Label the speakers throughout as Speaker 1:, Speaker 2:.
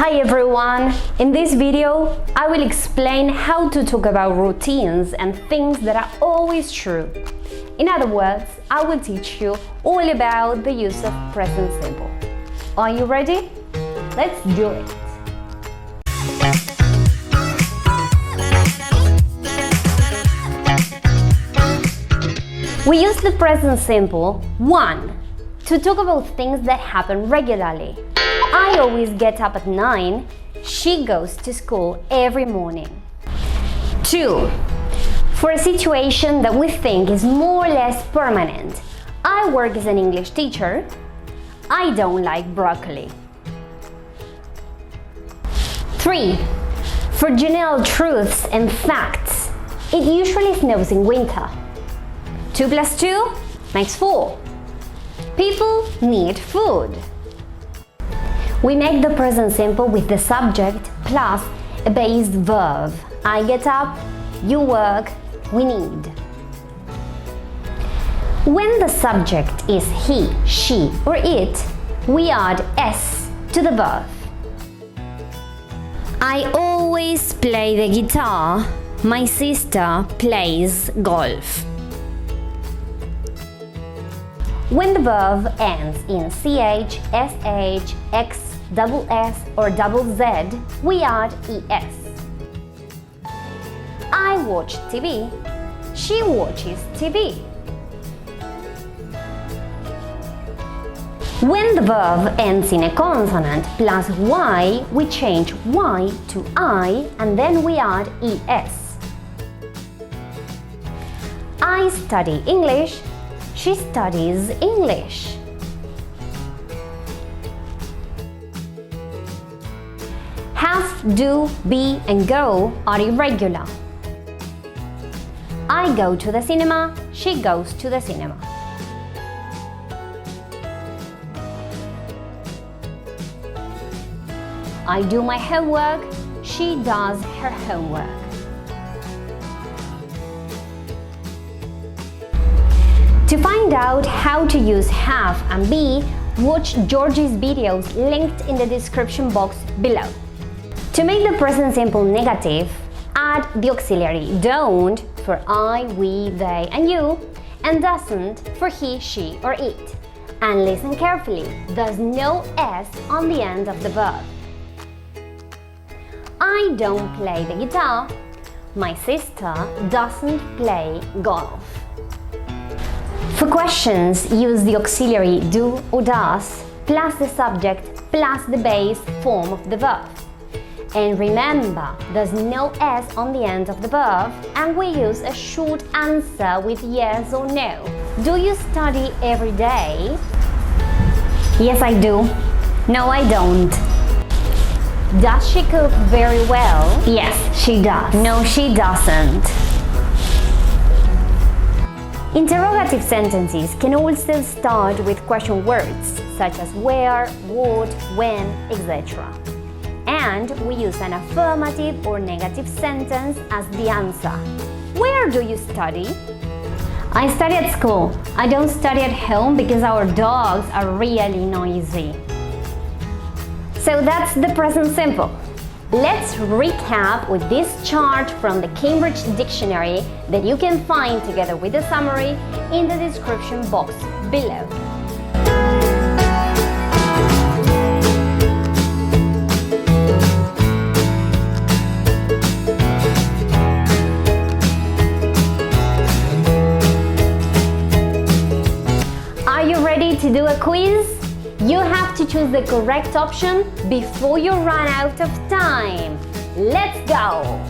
Speaker 1: Hi everyone! In this video, I will explain how to talk about routines and things that are always true. In other words, I will teach you all about the use of present simple. Are you ready? Let's do it! We use the present simple 1. To talk about things that happen regularly. I always get up at 9. She goes to school every morning. 2. For a situation that we think is more or less permanent. I work as an English teacher. I don't like broccoli. 3. For general truths and facts. It usually snows in winter. 2 plus 2 makes 4. People need food. We make the present simple with the subject plus a base verb. I get up, you work, we need. When the subject is he, she or it, we add s to the verb. I always play the guitar. My sister plays golf. When the verb ends in ch, sh, x, double s or double z, we add es. I watch TV. She watches TV. When the verb ends in a consonant plus y, we change y to I and then we add es. I study English. She studies English. Have, do, be and go are irregular. I go to the cinema. She goes to the cinema. I do my homework. She does her homework. To find out how to use have and be, watch Georgie's videos linked in the description box below. To make the present simple negative, add the auxiliary don't for I, we, they and you, and doesn't for he, she or it. And listen carefully, there's no s on the end of the verb. I don't play the guitar. My sister doesn't play golf. For questions, use the auxiliary do or does plus the subject plus the base form of the verb. And remember, there's no s on the end of the verb and we use a short answer with yes or no. Do you study every day? Yes, I do. No, I don't. Does she cook very well? Yes, she does. No, she doesn't. Interrogative sentences can also start with question words such as where, what, when, etc. And we use an affirmative or negative sentence as the answer. Where do you study? I study at school. I don't study at home because our dogs are really noisy. So that's the present simple. Let's recap with this chart from the Cambridge Dictionary that you can find together with the summary in the description box below. Are you ready to do a quiz? You have to choose the correct option before you run out of time. Let's go!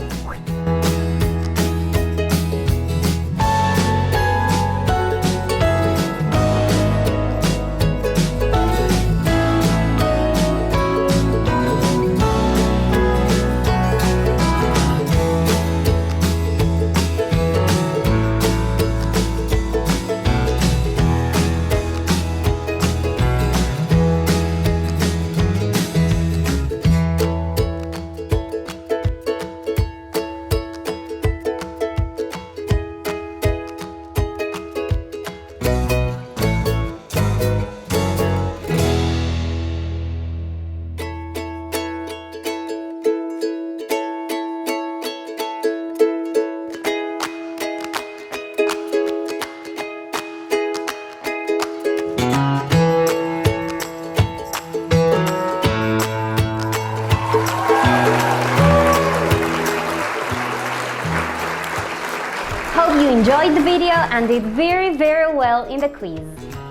Speaker 1: enjoyed the video and did very well in the quiz.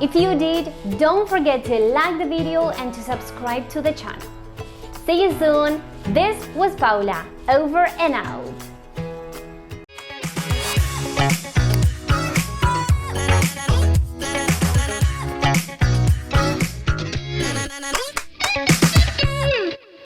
Speaker 1: If you did, don't forget to like the video and to subscribe to the channel. See you soon. This was Paula, over and out.